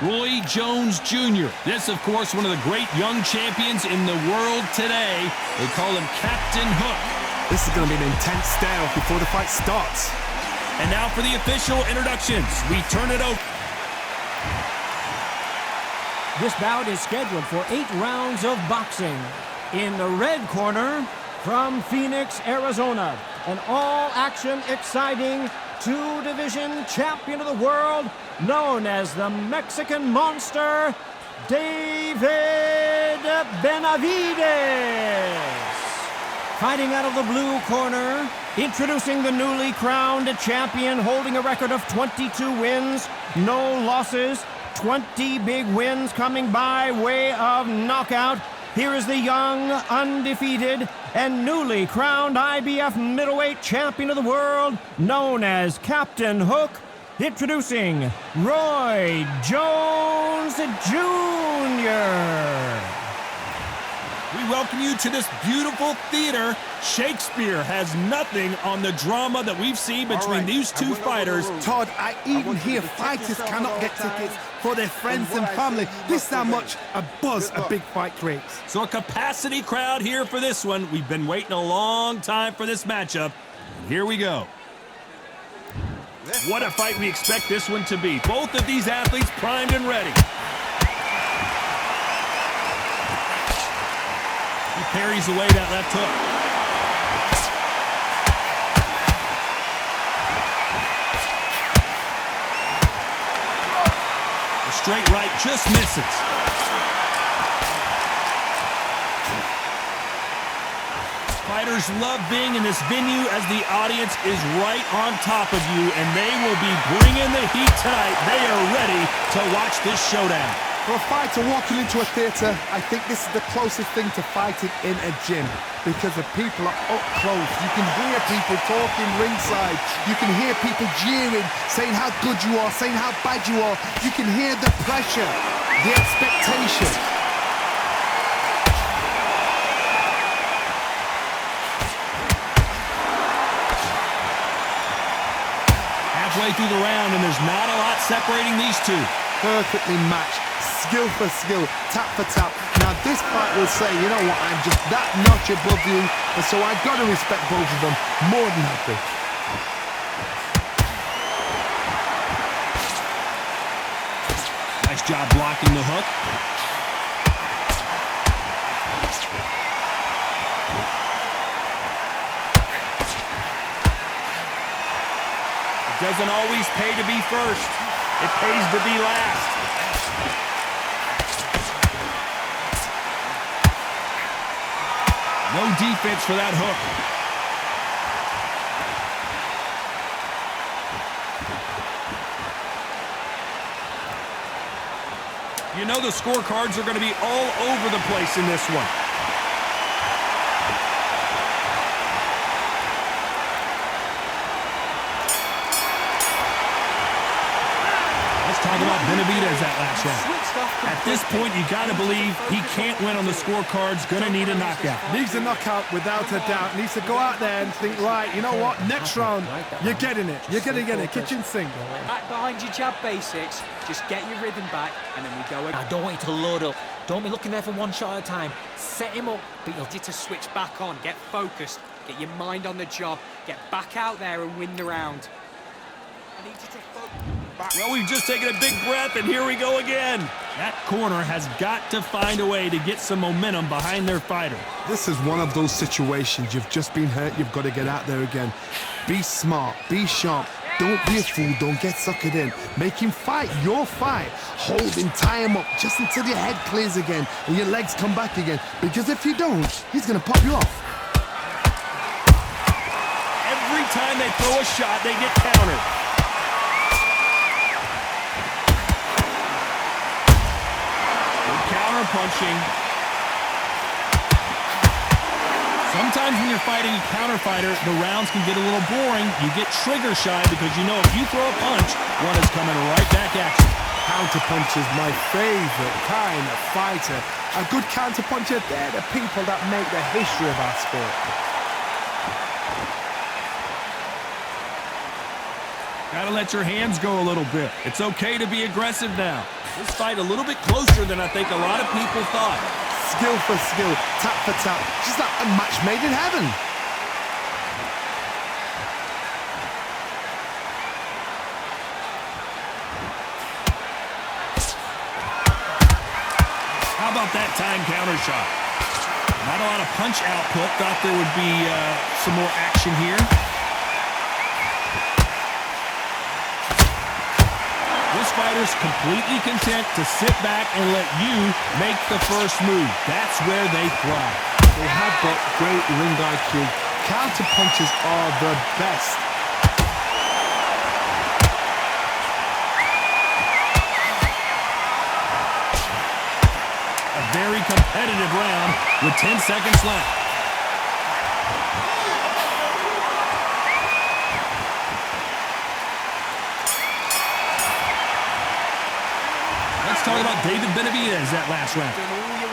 Roy Jones Jr. This, of course, one of the great young champions in the world today. They call him Captain Hook. This is going to be an intense stare-off before the fight starts. And now for the official introductions. We turn it over. This bout is scheduled for 8 rounds of boxing. In the red corner, from Phoenix, Arizona, an all-action, exciting two-division champion of the world, known as the Mexican Monster, David Benavidez. Fighting out of the blue corner, introducing the newly crowned champion, holding a record of 22 wins, no losses, 20 big wins coming by way of knockout. Here is the young, undefeated, and newly crowned IBF middleweight champion of the world, known as Captain Hook, introducing Roy Jones Jr. We welcome you to this beautiful theater. Shakespeare has nothing on the drama that we've seen between these two fighters. Todd, I even hear fighters cannot get tickets for their friends and family. This is how much a buzz a big fight creates. So a capacity crowd here for this one. We've been waiting a long time for this matchup. Here we go. What a fight we expect this one to be. Both of these athletes primed and ready. He parries away that left hook. The straight right just misses. Fighters love being in this venue as the audience is right on top of you, and they will be bringing the heat tonight. They are ready to watch this showdown. For a fighter walking into a theater, I think this is the closest thing to fighting in a gym because the people are up close. You can hear people talking ringside. You can hear people jeering, saying how good you are, saying how bad you are. You can hear the pressure, the expectation. Halfway through the round, and there's not a lot separating these two. Perfectly matched, skill for skill, tap for tap. Now this fight will say, you know what, I'm just that notch above you, and so I've got to respect both of them more than happy. Nice job blocking the hook. It doesn't always pay to be first. It pays to be last. No defense for that hook. You know the scorecards are going to be all over the place in this one. Talk about Benavidez that last round. At this point, you got to believe he can't win on the scorecards. Going to need a knockout. Needs a knockout without a doubt. Needs to go out there and think, right, you know what? Next round, you're getting it. You're going to get it. Kitchen sink. Back behind your jab basics. Just get your rhythm back, and then we go again. I don't want you to load up. Don't be looking there for one shot at a time. Set him up, but you'll need to switch back on. Get focused. Get your mind on the job. Get back out there and win the round. I need you to focus. Well, we've just taken a big breath, and here we go again. That corner has got to find a way to get some momentum behind their fighter. This is one of those situations. You've just been hurt. You've got to get out there again. Be smart. Be sharp. Don't be a fool. Don't get suckered in. Make him fight your fight. Hold him, tie him up just until your head clears again and your legs come back again. Because if you don't, he's going to pop you off. Every time they throw a shot, they get countered. Punching. Sometimes when you're fighting a counter fighter, the rounds can get a little boring. You get trigger shy because you know if you throw a punch, one is coming right back at you. Counter punch is my favorite kind of fighter. A good counter puncher, they're the people that make the history of our sport. Gotta let your hands go a little bit. It's okay to be aggressive now. This fight a little bit closer than I think a lot of people thought. Skill for skill, tap for tap. Just like a match made in heaven. How about that time counter shot? Not a lot of punch output. Thought there would be some more action here. This fighter's completely content to sit back and let you make the first move. That's where they thrive. They have got great ring IQ. Counter punches are the best. A very competitive round with 10 seconds left. Let's talk about David Benavidez that last round.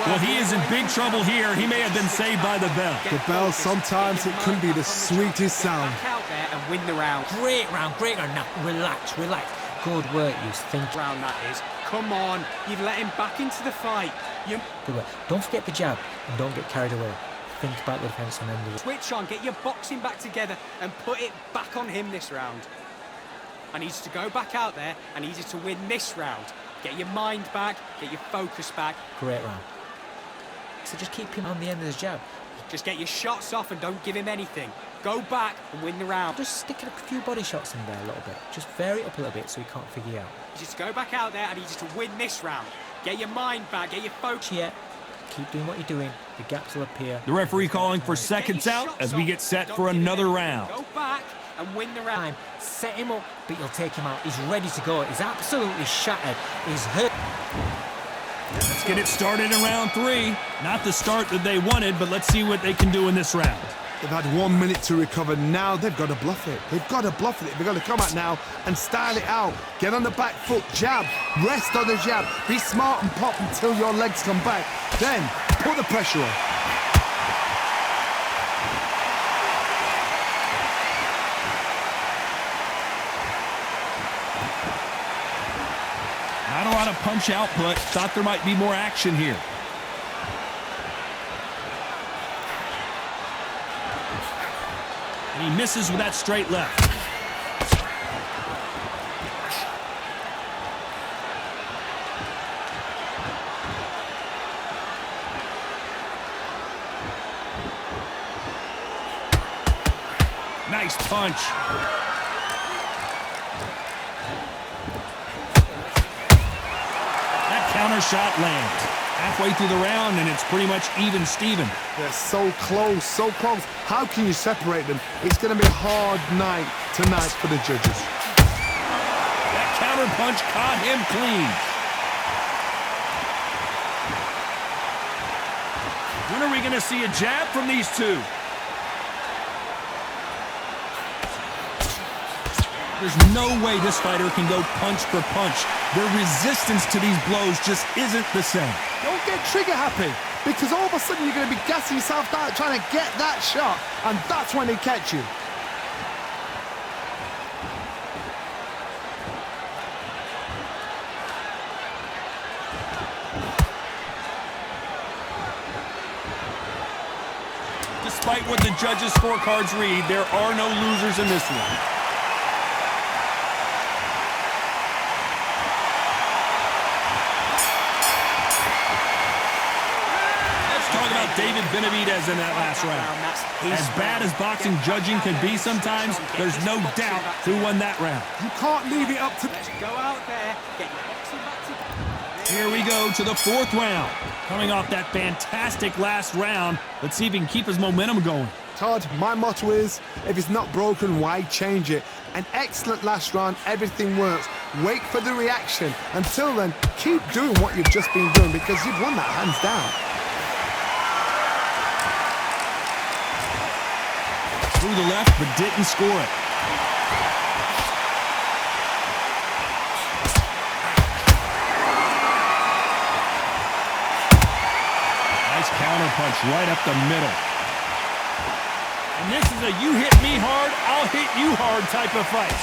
Well, he is in big trouble here. He may have been saved by the bell. The bell, sometimes it can be the sweetest sound. Back out there and win the round. Great round, great round. Now, relax, relax. Good work, you think. Round that is. Come on, you've let him back into the fight. Good work. Don't forget the jab and don't get carried away. Think about the defense and then the switch on, get your boxing back together and put it back on him this round. I need you to go back out there. I need you to win this round. Get your mind back, get your focus back. Great round. So just keep him on the end of his jab. Just get your shots off and don't give him anything. Go back and win the round. Just stick a few body shots in there a little bit. Just vary it up a little bit so he can't figure you out. Just go back out there. I need you to win this round. Get your mind back, get your focus. Yeah. Keep doing what you're doing. The gaps will appear. The referee calling for seconds out as we get set for another round. Go back and win the round. Set him up, but you'll take him out. He's ready to go. He's absolutely shattered. He's hurt. Let's get it started in round 3. Not the start that they wanted, but let's see what they can do in this round. They've had 1 minute to recover. Now they've got to bluff it. They've got to bluff it. They've got to come out now and style it out. Get on the back foot, jab, rest on the jab. Be smart and pop until your legs come back. Then put the pressure on. Not a lot of punch output. Thought there might be more action here. And he misses with that straight left. Nice punch. That counter shot lands. Halfway through the round, and it's pretty much even Steven. They're so close, so close. How can you separate them? It's going to be a hard night tonight for the judges. That counter punch caught him clean. When are we going to see a jab from these two? There's no way this fighter can go punch for punch. Their resistance to these blows just isn't the same. Don't get trigger happy, because all of a sudden you're going to be gassing yourself out trying to get that shot, and that's when they catch you. Despite what the judges' scorecards read, there are no losers in this one. Talk about David Benavidez in that last round. As bad as boxing judging can be sometimes, there's no doubt who won that round. You can't leave it up to... Go out there, get your boxing back together. Here we go to the 4th round. Coming off that fantastic last round, let's see if he can keep his momentum going. Todd, my motto is, if it's not broken, why change it? An excellent last round, everything works. Wait for the reaction. Until then, keep doing what you've just been doing, because you've won that hands down. Through the left, but didn't score it. Nice counter punch right up the middle. And this is a you hit me hard, I'll hit you hard type of fight.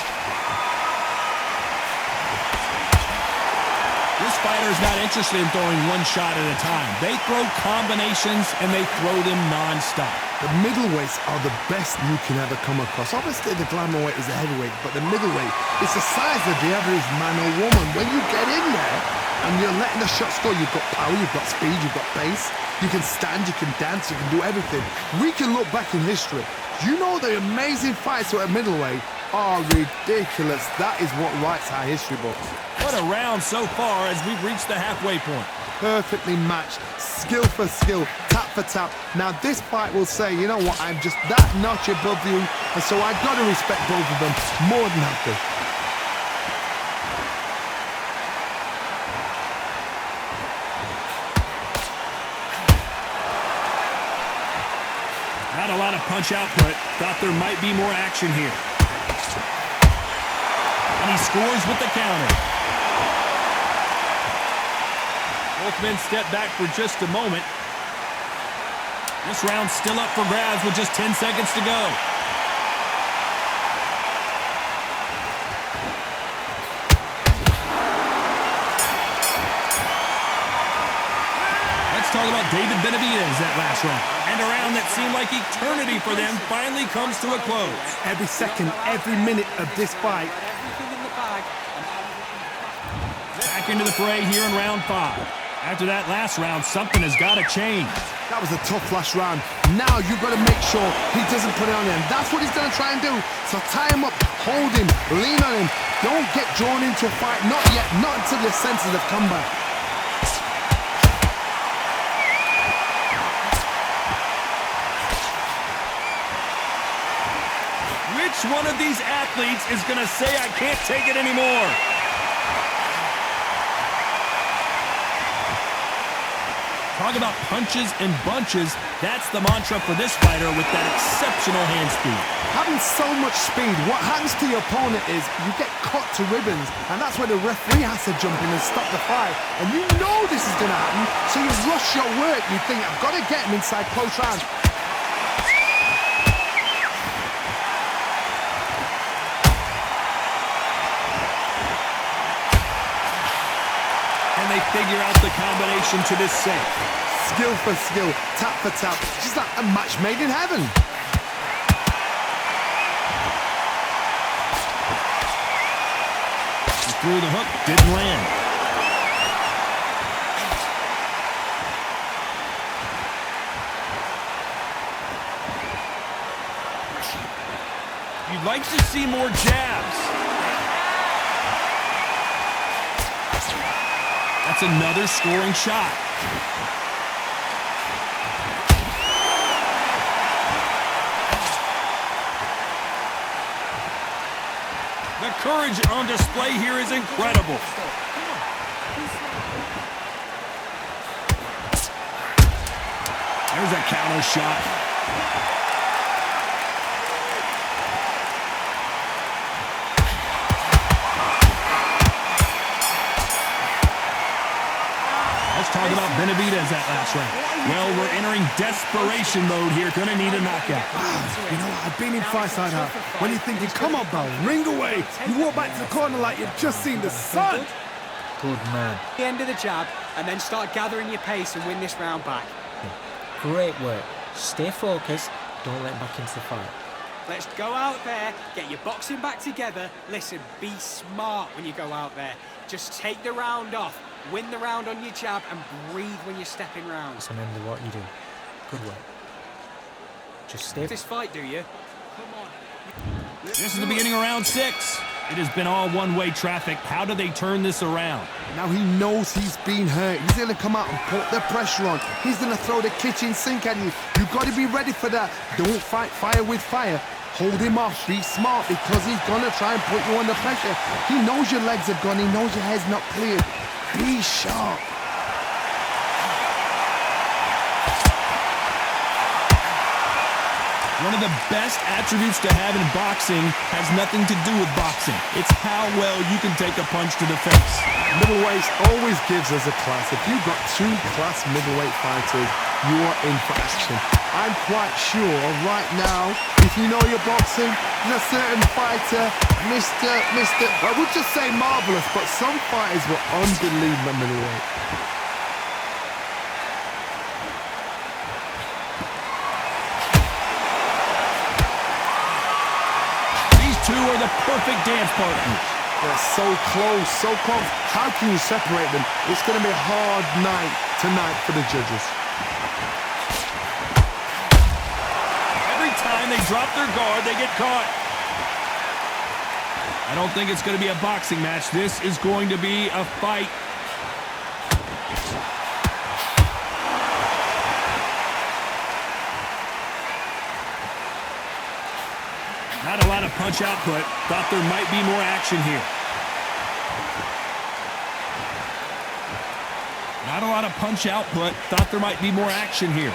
fighter is not interested in throwing one shot at a time. They throw combinations, and they throw them non-stop. The middleweights are the best you can ever come across. Obviously, the glamour weight is a heavyweight, but the middleweight is the size of the average man or woman. When you get in there and you're letting the shots go, you've got power, you've got speed, you've got pace. You can stand, you can dance, you can do everything. We can look back in history. You know the amazing fights at middleweight are ridiculous. That is what writes our history books. What a round so far as we've reached the halfway point. Perfectly matched, skill for skill, tap for tap. Now this fight will say, you know what, I'm just that notch above you, and so I've got to respect both of them more than happy. Not a lot of punch output. Thought there might be more action here. And he scores with the counter. Both men step back for just a moment. This round's still up for grabs with just 10 seconds to go. Let's talk about David Benavidez that last round. And a round that seemed like eternity for them finally comes to a close. Every second, every minute of this fight. Back into the fray here in round 5. After that last round, something has got to change. That was a tough last round. Now you've got to make sure he doesn't put it on him. That's what he's going to try and do. So tie him up, hold him, lean on him. Don't get drawn into a fight. Not yet. Not until your senses have come back. Which one of these athletes is going to say, I can't take it anymore? Talk about punches and bunches. That's the mantra for this fighter with that exceptional hand speed. Having so much speed, what happens to your opponent is you get cut to ribbons, and that's where the referee has to jump in and stop the fight. And you know this is going to happen, so you rush your work. You think, I've got to get him inside close rounds. And they figure out the combination to this safe. Skill for skill, tap for tap. Just like a match made in heaven. He threw the hook, didn't land. You'd like to see more jabs. That's another scoring shot. The courage on display here is incredible. There's a counter shot. Talk about Benavidez that last round. Well, we're entering desperation mode here. Gonna need a knockout. You know, I've been in fights like that. When you're thinking, come on, Bell, ring away. You walk back to the corner like you've just seen the sun. Good man. The end of the jab, and then start gathering your pace and win this round back. Great work. Stay focused. Don't let him back into the fight. Let's go out there, get your boxing back together. Listen, be smart when you go out there. Just take the round off. Win the round on your jab and breathe when you're stepping rounds. Remember what you do. Good work. Just stay. This fight, do you? Come on. This is the beginning of round 6. It has been all one-way traffic. How do they turn this around? Now he knows he's been hurt. He's going to come out and put the pressure on. He's going to throw the kitchen sink at you. You've got to be ready for that. Don't fight fire with fire. Hold him off. Be smart because he's going to try and put you under pressure. He knows your legs have gone. He knows your head's not cleared. Be sharp. One of the best attributes to have in boxing has nothing to do with boxing. It's how well you can take a punch to the face. Middleweight always gives us a class. If you've got two class middleweight fighters, you are in for action. I'm quite sure right now, if you know your boxing, there's a certain fighter, I would just say marvelous, but some fighters were unbelievable middleweight. Two are the perfect dance partners. They're so close, so close. How can you separate them? It's going to be a hard night tonight for the judges. Every time they drop their guard, they get caught. I don't think it's going to be a boxing match. This is going to be a fight. Not a lot of punch output. Thought there might be more action here. Not a lot of punch output. Thought there might be more action here.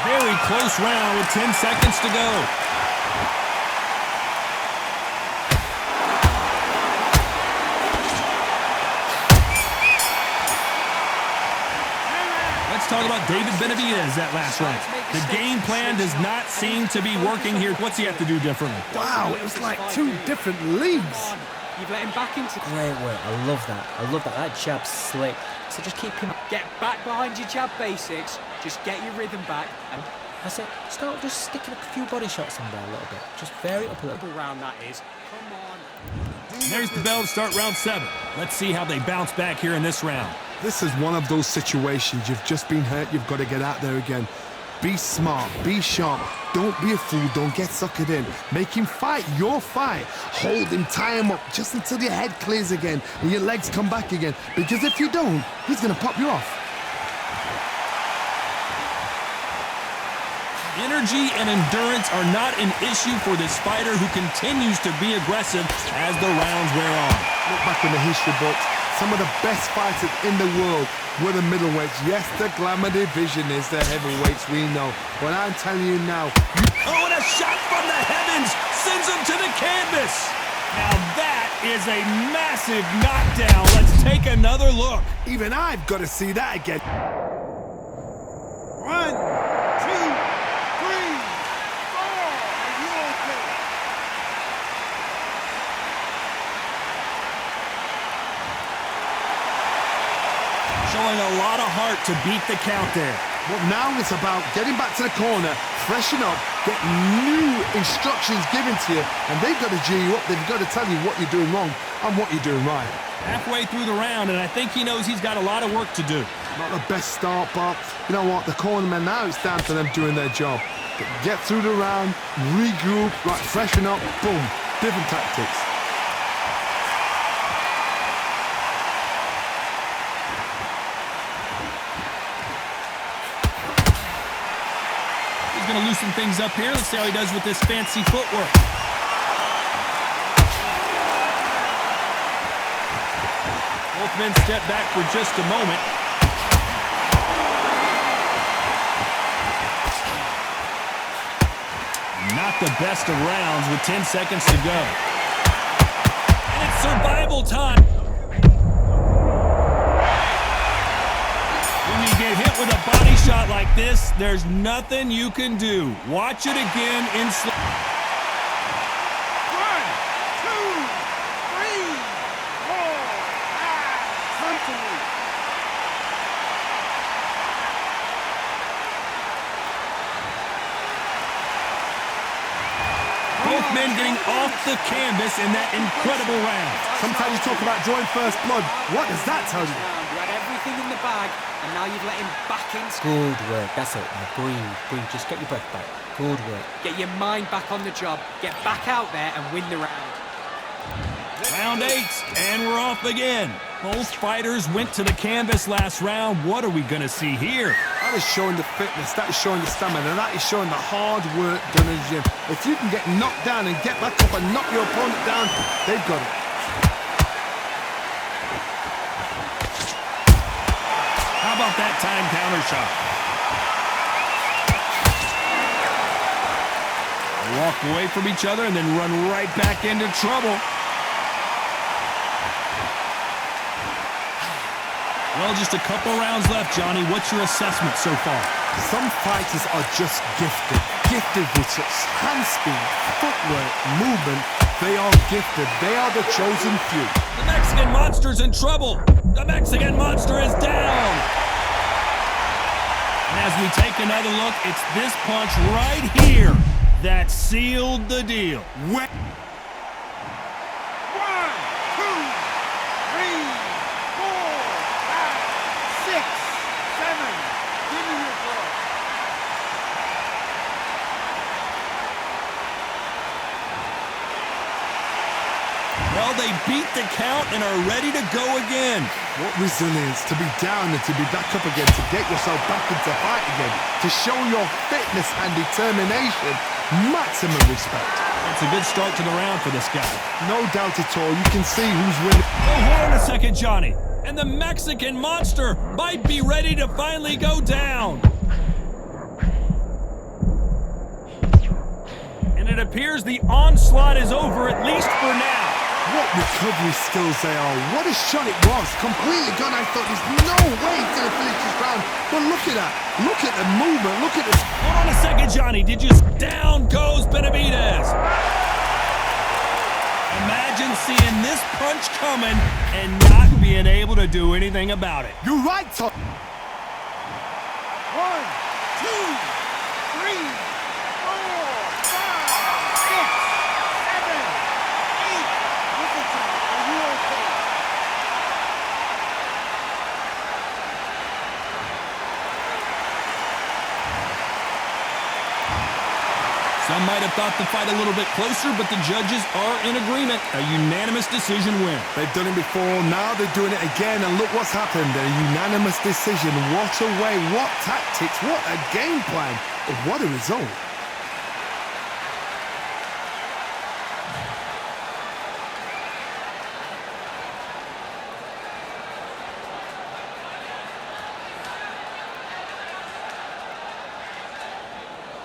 Very close round with 10 seconds to go. Let's talk about David Benavidez that last round. The game plan does not seem to be working here. What's he have to do differently? Wow, it was like two different leagues. You've let him back into... Great work. I love that. I love that. That jab's slick. So just keep him... Get back behind your jab basics. Just get your rhythm back. And That's it. Start just sticking a few body shots in there a little bit. Just vary it up a little bit. round that is. Come on. There's the bell to start round 7. Let's see how they bounce back here in this round. This is one of those situations. You've just been hurt. You've got to get out there again. Be smart. Be sharp. Don't be a fool. Don't get suckered in. Make him fight your fight. Hold him. Tie him up just until your head clears again and your legs come back again. Because if you don't, he's going to pop you off. Energy and endurance are not an issue for this fighter who continues to be aggressive as the rounds wear on. Look back in the history books. Some of the best fighters in the world were the middleweights. Yes, the glamour division is the heavyweights, we know. But I'm telling you now... Oh, and a shot from the heavens sends him to the canvas. Now that is a massive knockdown. Let's take another look. Even I've got to see that again. 1, 2, 3, 4. Are you okay? Showing a lot of heart to beat the count there. Well, now it's about getting back to the corner, freshen up, get new instructions given to you, and they've got to G you up. They've got to tell you what you're doing wrong and what you're doing right. Halfway through the round, and I think he knows he's got a lot of work to do. Not the best start, but you know what? The cornermen, now it's down to them doing their job. Get through the round, regroup, right, freshen up, boom, different tactics. He's going to loosen things up here. Let's see how he does with this fancy footwork. Both men step back for just a moment. Not the best of rounds with 10 seconds to go. And it's survival time. When you get hit with a body shot like this, there's nothing you can do. Watch it again in slow. 1, 2, 3, 4, 5. Come to me. Both men getting off the canvas in that incredible round. Sometimes you talk about drawing first blood. What does that tell you? You had everything in the bag, and now you've let him back in. Good work. That's it. Now breathe. Breathe. Just get your breath back. Good work. Get your mind back on the job. Get back out there and win the round. Round 8, and we're off again. Both fighters went to the canvas last round. What are we going to see here? That is showing the fitness, that is showing the stamina, that is showing the hard work done in the gym. If you can get knocked down and get back up and knock your opponent down, they've got it. How about that time counter shot? They walk away from each other and then run right back into trouble. Well, just a couple rounds left, Johnny. What's your assessment so far? Some fighters are just gifted. Gifted with such hand speed, footwork, movement. They are gifted. They are the chosen few. The Mexican Monster's in trouble. The Mexican Monster is down. And as we take another look, it's this punch right here that sealed the deal. Well, they beat the count and are ready to go again. What resilience to be down and to be back up again, to get yourself back into fight again, to show your fitness and determination. Maximum respect. It's a good start to the round for this guy. No doubt at all. You can see who's winning. Oh, hold on a second, Johnny. And the Mexican Monster might be ready to finally go down. And it appears the onslaught is over, at least for now. What recovery skills they are. What a shot it was. Completely gone. I thought there's no way he's going to finish this round. But look at that. Look at the movement. Look at this. Hold on a second, Johnny. Did you... Down goes Benavidez. Imagine seeing this punch coming and not being able to do anything about it. You're right, Tom. 1, 2, 3, 4, 5, 6, 7, 8. Some might have thought the fight a little bit closer, but the judges are in agreement. A unanimous decision win. They've done it before, now they're doing it again, and look what's happened. A unanimous decision. What a way, what tactics, what a game plan. What a result.